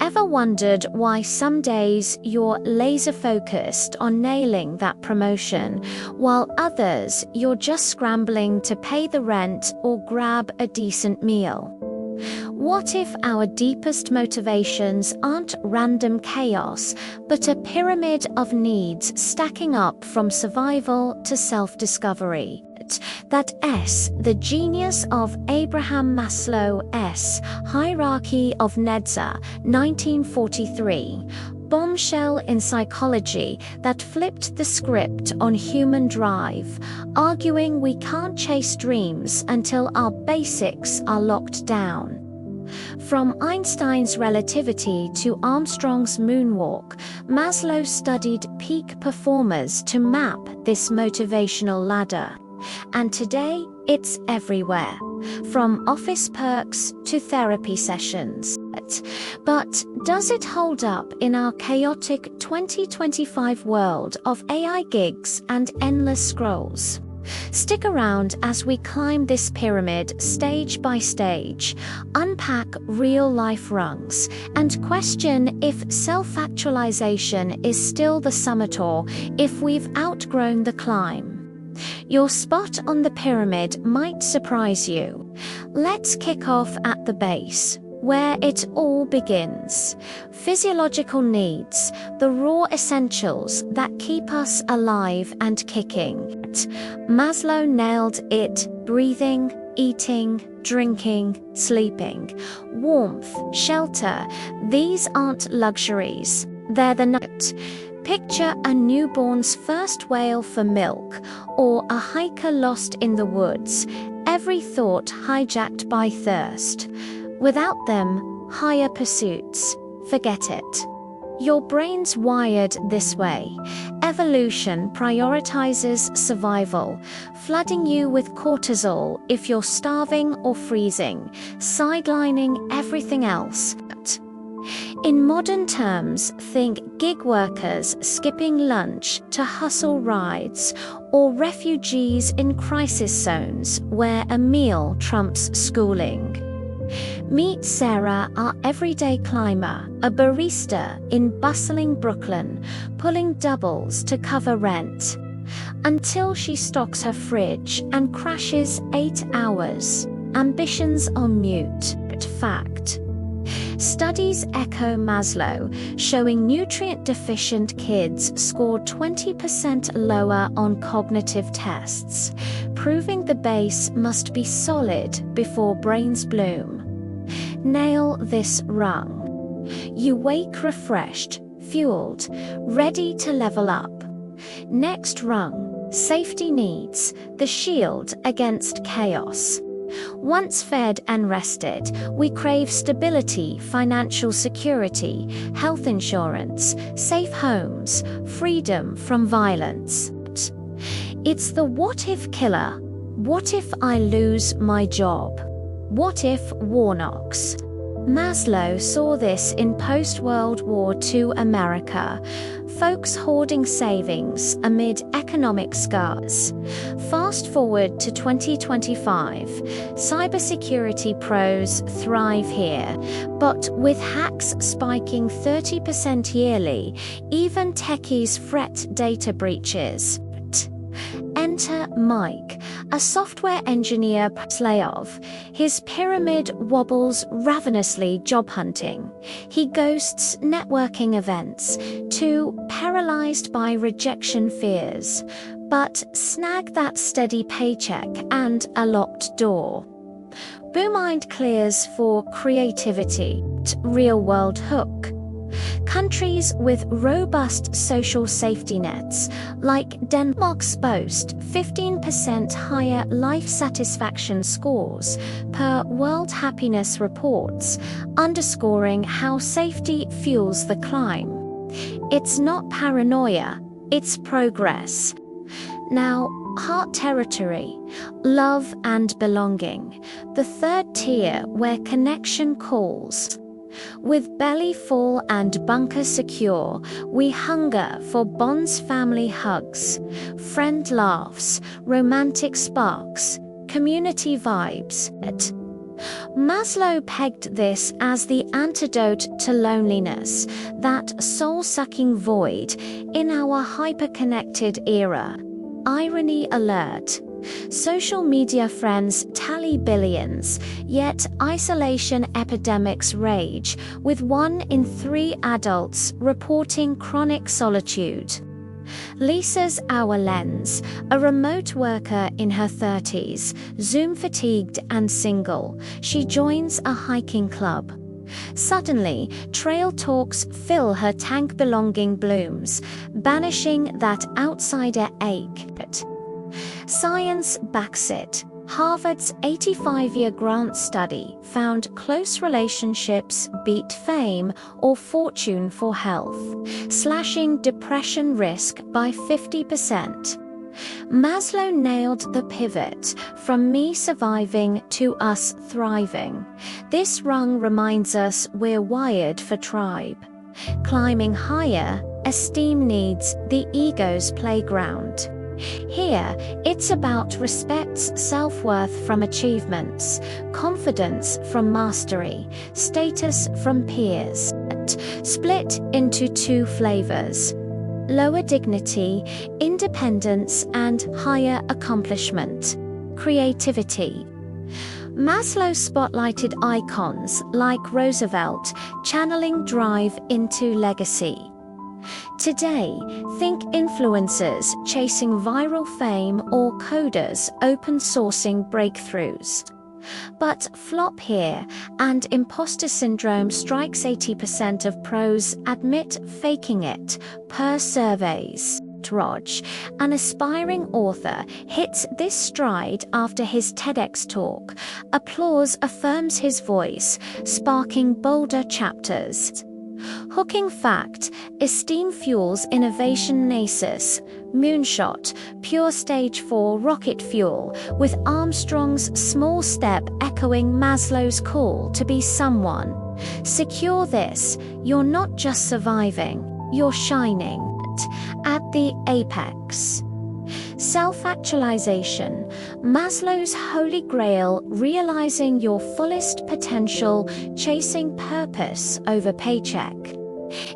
Ever wondered why some days you're laser-focused on nailing that promotion, while others you're just scrambling to pay the rent or grab a decent meal? What if our deepest motivations aren't random chaos, but a pyramid of needs stacking up from survival to self-discovery? That S, the genius of Abraham Maslow's hierarchy of needs, 1943, bombshell in psychology that flipped the script on human drive, arguing we can't chase dreams until our basics are locked down. From Einstein's relativity to Armstrong's moonwalk, Maslow studied peak performers to map this motivational ladder. And today, it's everywhere, from office perks to therapy sessions. But does it hold up in our chaotic 2025 world of AI gigs and endless scrolls? Stick around as we climb this pyramid stage by stage, unpack real-life rungs, and question if self-actualization is still the summit or if we've outgrown the climb. Your spot on the pyramid might surprise you. Let's kick off at the base, where it all begins. Physiological needs, the raw essentials that keep us alive and kicking. Maslow nailed it: breathing, eating, drinking, sleeping. Warmth, shelter, these aren't luxuries, they're the nut. Picture a newborn's first wail for milk, or a hiker lost in the woods, every thought hijacked by thirst. Without them, higher pursuits, forget it. Your brain's wired this way. Evolution prioritizes survival, flooding you with cortisol if you're starving or freezing, sidelining everything else. In modern terms, think gig workers skipping lunch to hustle rides, or refugees in crisis zones where a meal trumps schooling. Meet Sarah, our everyday climber, a barista in bustling Brooklyn, pulling doubles to cover rent, until she stocks her fridge and crashes 8 hours. Ambitions on mute. Fact. Studies echo Maslow, showing nutrient-deficient kids scored 20% lower on cognitive tests, proving the base must be solid before brains bloom. Nail this rung. You wake refreshed, fueled, ready to level up. Next rung, safety needs, the shield against chaos. Once fed and rested, we crave stability, financial security, health insurance, safe homes, freedom from violence. It's the what-if killer. What if I lose my job? What if war knocks? Maslow saw this in post-World War II America, folks hoarding savings amid economic scars. Fast forward to 2025, cybersecurity pros thrive here, but with hacks spiking 30% yearly, even techies fret data breaches. Enter Mike, a software engineer layoff. His pyramid wobbles ravenously job hunting. He ghosts networking events, too paralyzed by rejection fears. But snag that steady paycheck and a locked door. Boomind clears for creativity. Real-world hook. Countries with robust social safety nets, like Denmark's, boast 15% higher life satisfaction scores per World Happiness Reports, underscoring how safety fuels the climb. It's not paranoia, it's progress. Now, heart territory, love and belonging, the third tier where connection calls. With belly full and bunker secure, we hunger for bonds, family hugs, friend laughs, romantic sparks, community vibes. Maslow pegged this as the antidote to loneliness, that soul-sucking void in our hyper-connected era. Irony alert. Social media friends tally billions, yet isolation epidemics rage, with 1 in 3 adults reporting chronic solitude. Lisa's our lens, a remote worker in her 30s, Zoom-fatigued and single. She joins a hiking club. Suddenly, trail talks fill her tank-belonging blooms, banishing that outsider ache. Science backs it. Harvard's 85-year grant study found close relationships beat fame or fortune for health, slashing depression risk by 50%. Maslow nailed the pivot from me surviving to us thriving. This rung reminds us we're wired for tribe. Climbing higher, esteem needs the ego's playground. Here, it's about respect's self-worth from achievements, confidence from mastery, status from peers, split into 2 flavors: lower dignity, independence, and higher accomplishment, creativity. Maslow spotlighted icons like Roosevelt, channeling drive into legacy. Today, think influencers chasing viral fame or coders open-sourcing breakthroughs. But flop here, and imposter syndrome strikes. 80% of pros admit faking it, per surveys. Raj, an aspiring author, hits this stride after his TEDx talk. Applause affirms his voice, sparking bolder chapters. Hooking fact: esteem fuels innovation. Nasus, moonshot, pure stage 4 rocket fuel, with Armstrong's small step echoing Maslow's call to be someone. Secure this, you're not just surviving, you're shining at the apex. Self-actualization, Maslow's holy grail, realizing your fullest potential, chasing purpose over paycheck.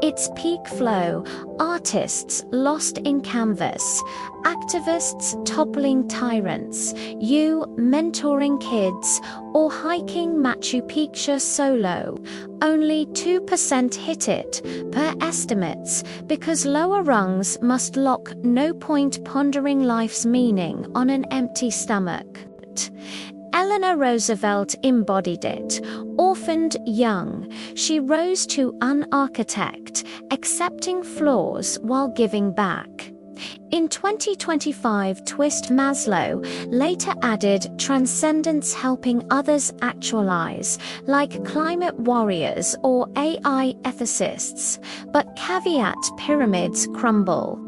Its peak flow, artists lost in canvas, activists toppling tyrants, you mentoring kids, or hiking Machu Picchu solo. Only 2% hit it, per estimates, because lower rungs must lock. No point pondering life's meaning on an empty stomach. Eleanor Roosevelt embodied it. Orphaned young, she rose to unarchitect, accepting flaws while giving back. In 2025 twist, Maslow later added transcendence, helping others actualize, like climate warriors or AI ethicists. But caveat: pyramids crumble.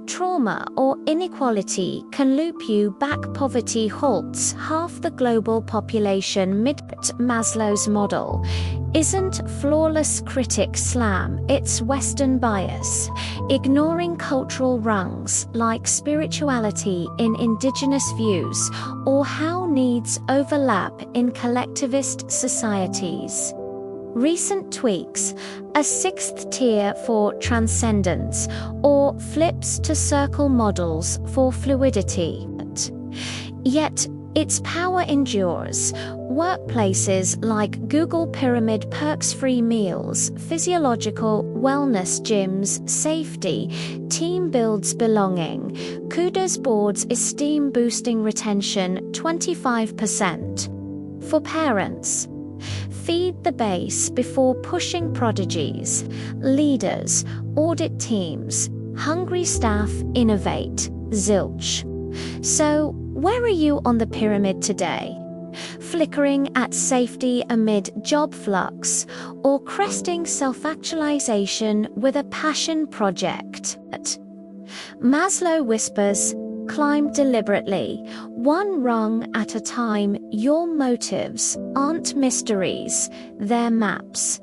Trauma or inequality can loop you back. Poverty halts half the global population. Maslow's model isn't flawless, critics slam its Western bias, ignoring cultural rungs like spirituality in indigenous views or how needs overlap in collectivist societies. Recent tweaks: a 6th tier for transcendence, or flips to circle models for fluidity. Yet, its power endures. Workplaces like Google pyramid perks, free meals, physiological wellness gyms, safety, team builds belonging. Kudos boards, esteem boosting retention 25%. For parents, feed the base before pushing prodigies. Leaders, audit teams, hungry staff, innovate. Zilch. So, where are you on the pyramid today? Flickering at safety amid job flux, or cresting self-actualization with a passion project? Maslow whispers, climb deliberately, 1 rung at a time. Your motives aren't mysteries, they're maps.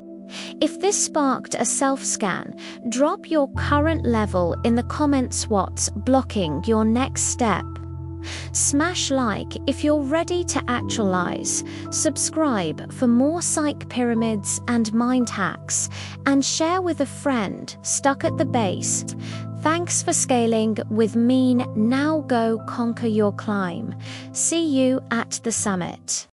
If this sparked a self-scan, drop your current level in the comments. What's blocking your next step? Smash like if you're ready to actualize, subscribe for more psych pyramids and mind hacks, and share with a friend stuck at the base. Thanks for scaling with Mean. Now go conquer your climb. See you at the summit.